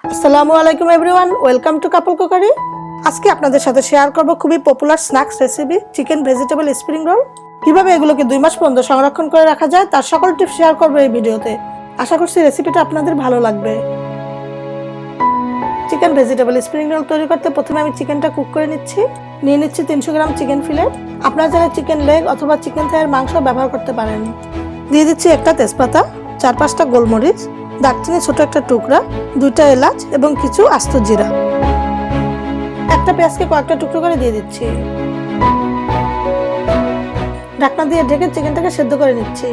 আসসালামু আলাইকুম everyone, welcome to couple cookery. আজকে আপনাদের সাথে শেয়ার করব খুবই popular snacks recipe chicken vegetable spring roll. কিভাবে এগুলোকে 2 মাস পর্যন্ত সংরক্ষণ করে রাখা যায় তার সকল টিপস শেয়ার করব এই ভিডিওতে। আশা করছি রেসিপিটা আপনাদের ভালো লাগবে। চিকেন ভেজিটেবল স্প্রিং রোল তৈরি করতে প্রথমে আমি চিকেনটা কুক করে নিচ্ছি। নিয়ে নিচ্ছি 300 গ্রাম চিকেন ফিলেট। আপনারা চাইলে চিকেন লেগ অথবা চিকেন থাইয়ের মাংস ব্যবহার করতে পারেন। দিয়ে দিচ্ছি একটা তেজপাতা, 4-5টা গোলমরিচ, দারচিনি ছোট একটা টুকরা, 2টা এলাচ এবং কিছু আস্ত জিরা। একটা পেঁয়াজকে কয়েকটা টুকরো করে দিয়ে দিচ্ছি। ঢাকনা দিয়ে ঢেকে চিকেনটাকে সেদ্ধ করে নিচ্ছি।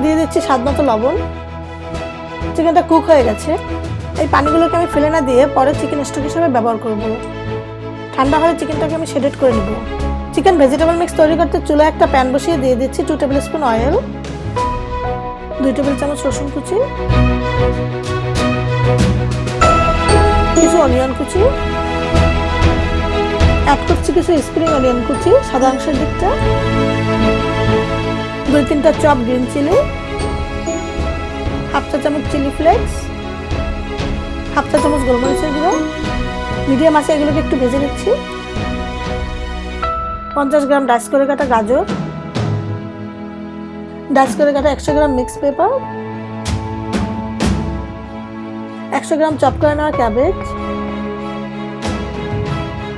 দিয়ে দিচ্ছি স্বাদমতো লবণ। চিকেনটা কুক হয়ে গেছে। এই পানিগুলোকে আমি ফেলে না দিয়ে পরে চিকেন স্টক হিসেবে ব্যবহার করব। ঠান্ডা হলে চিকেনটাকে আমি শেডেড করে নেব। চিকেন ভেজিটেবল মিক্স তৈরি করতে চুলায় একটা প্যান বসিয়ে দিয়ে দিচ্ছি 2 টেবিল স্পুন অয়েল, 2 টেবিল চামচ রসুন কুচি, কিছু অনিয়ন কুচি, অ্যাড করছি কিছু স্প্রিং অনিয়ন কুচি সাদা অংশের দিকটা, 2-3টা চপ গ্রিন চিলি, হাফ চা চামচ চিলি ফ্লেক্স, হাফ চা চামচ গোলমরিচের গুঁড়ো। মিডিয়াম আছে এগুলোকে একটু ভেজে নিচ্ছি। 50 গ্রাম ডাইস করে কাটা গাজর, ডাইস করে কাটা 100 গ্রাম মিক্স পেপার, 100 গ্রাম চপ করে নেওয়া ক্যাবেজ।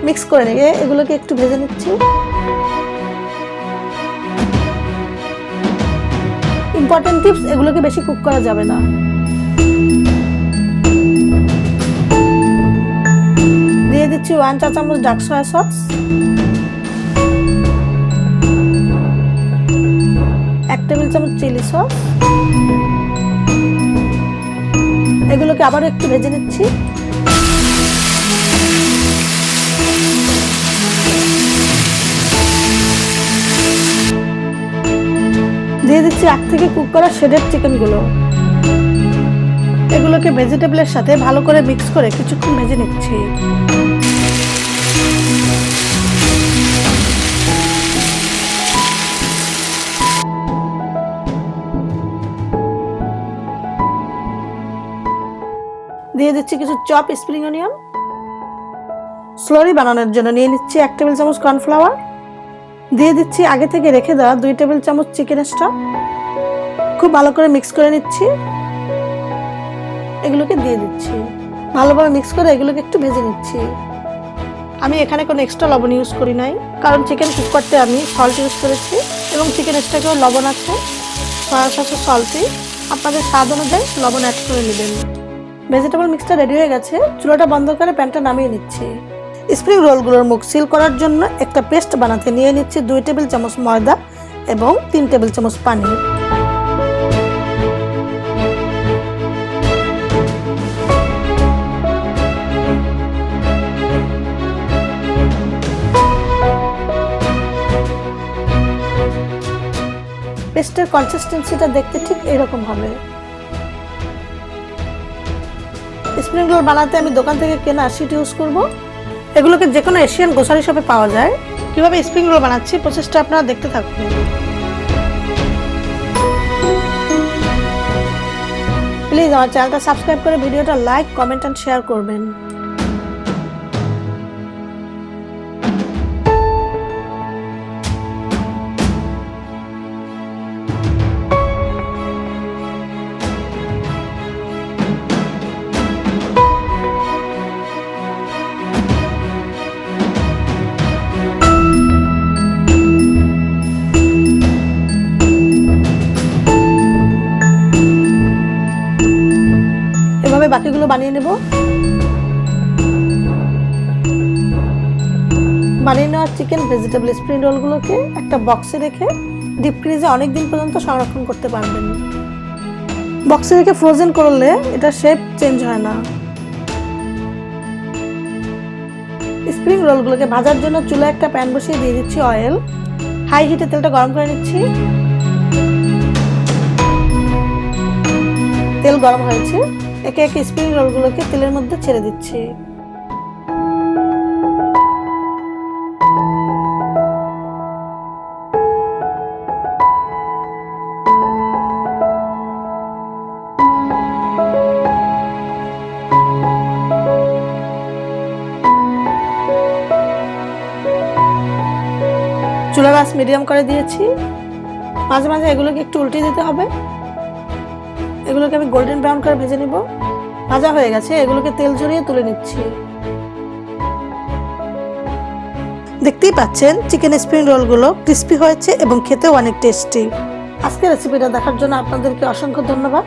মিক্স করে নিয়ে এগুলোকে একটু ভেজে নিচ্ছি। ইম্পর্টেন্ট টিপস, এগুলোকে বেশি কুক করা যাবে না। দিয়ে দিচ্ছি 1 চা চামচ ডার্ক সয়া সস, 1 টেবিল চামচ চিলি সস। এগুলোকে আবারও একটু ভেজে নিচ্ছি। দিয়ে দিচ্ছি আগ থেকে কুক করা শেডেড চিকেনগুলো। এগুলোকে ভেজিটেবলের সাথে ভালো করে মিক্স করে কিছুক্ষণ ভেজে নিচ্ছি। দিয়ে দিচ্ছি কিছু চপ স্প্রিং অনিয়ন। স্লোরি বানানোর জন্য নিয়ে নিচ্ছি 1 টেবিল চামচ কর্নফ্লাওয়ার। দিয়ে দিচ্ছি আগে থেকে রেখে দেওয়া 2 টেবিল চামচ চিকেন স্টক। খুব ভালো করে মিক্স করে নিচ্ছি। এগুলোকে দিয়ে দিচ্ছি। ভালোভাবে মিক্স করে এগুলোকে একটু ভেজে নিচ্ছি। আমি এখানে কোনো এক্সট্রা লবণ ইউজ করি নাই, কারণ চিকেন কুক করতে আমি সল্ট ইউজ করেছি এবং চিকেন স্টকেও লবণ আছে। সয়া সসও সল্টি, আপনাদের স্বাদ অনুযায়ী লবণ অ্যাড করে নেবেন। ভেজিটেবল মিক্সটা রেডি হয়ে গেছে। চুলাটা বন্ধ করে প্যানটা নামিয়ে নিচ্ছি। স্প্রিং রোলগুলোর মুখ সিল করার জন্য একটা পেস্ট বানাতে নিয়ে নিচ্ছি 2 টেবিল চামচ ময়দা এবং 3 টেবিল চামচ পানি। পেস্টের কনসিস্টেন্সিটা দেখতে ঠিক এরকম হবে। স্প্রিং রোল বানাতে আমি দোকান থেকে কেনা শিট ইউজ করব। এগুলোকে যে কোনো এশিয়ান গ্রোসারি শপে পাওয়া যায়। কিভাবে স্প্রিং রোল বানাচ্ছি প্রসেসটা আপনারা দেখতে থাকুন। প্লিজ আমার চ্যানেলটা সাবস্ক্রাইব করে ভিডিওটা লাইক, কমেন্ট এন্ড শেয়ার করবেন। বাকিগুলো বানিয়ে নেব। বানিয়ে নেওয়া চিকেন ভেজিটেবল স্প্রিং রোলগুলোকে একটা বক্সে রেখে ডিপ ফ্রিজে অনেকদিন পর্যন্ত সংরক্ষণ করতে পারবেন। বক্সে রেখে ফ্রোজেন করলে এটা শেপ চেঞ্জ হয় না। স্প্রিং রোলগুলোকে ভাজার জন্য চুলায় একটা প্যান বসিয়ে দিয়ে দিচ্ছি অয়েল। হাই হিটে তেলটা গরম করে নিচ্ছি। তেল গরম হয়েছে। একে একে স্প্রিং রোলগুলোকে তেলের মধ্যে ছেড়ে দিচ্ছি। চুলার আঁচ মিডিয়াম করে দিয়েছি। মাঝে মাঝে এগুলোকে একটু উল্টে দিতে হবে। এগুলোকে আমি গোল্ডেন ব্রাউন করে ভেজে নিব। ভাজা হয়ে গেছে, এগুলোকে তেল ঝরিয়ে তুলে নিচ্ছি। দেখতেই পাচ্ছেন চিকেন স্প্রিং রোলগুলো ক্রিস্পি হয়েছে এবং খেতেও অনেক টেস্টি। আজকের রেসিপিটা দেখার জন্য আপনাদেরকে অসংখ্য ধন্যবাদ।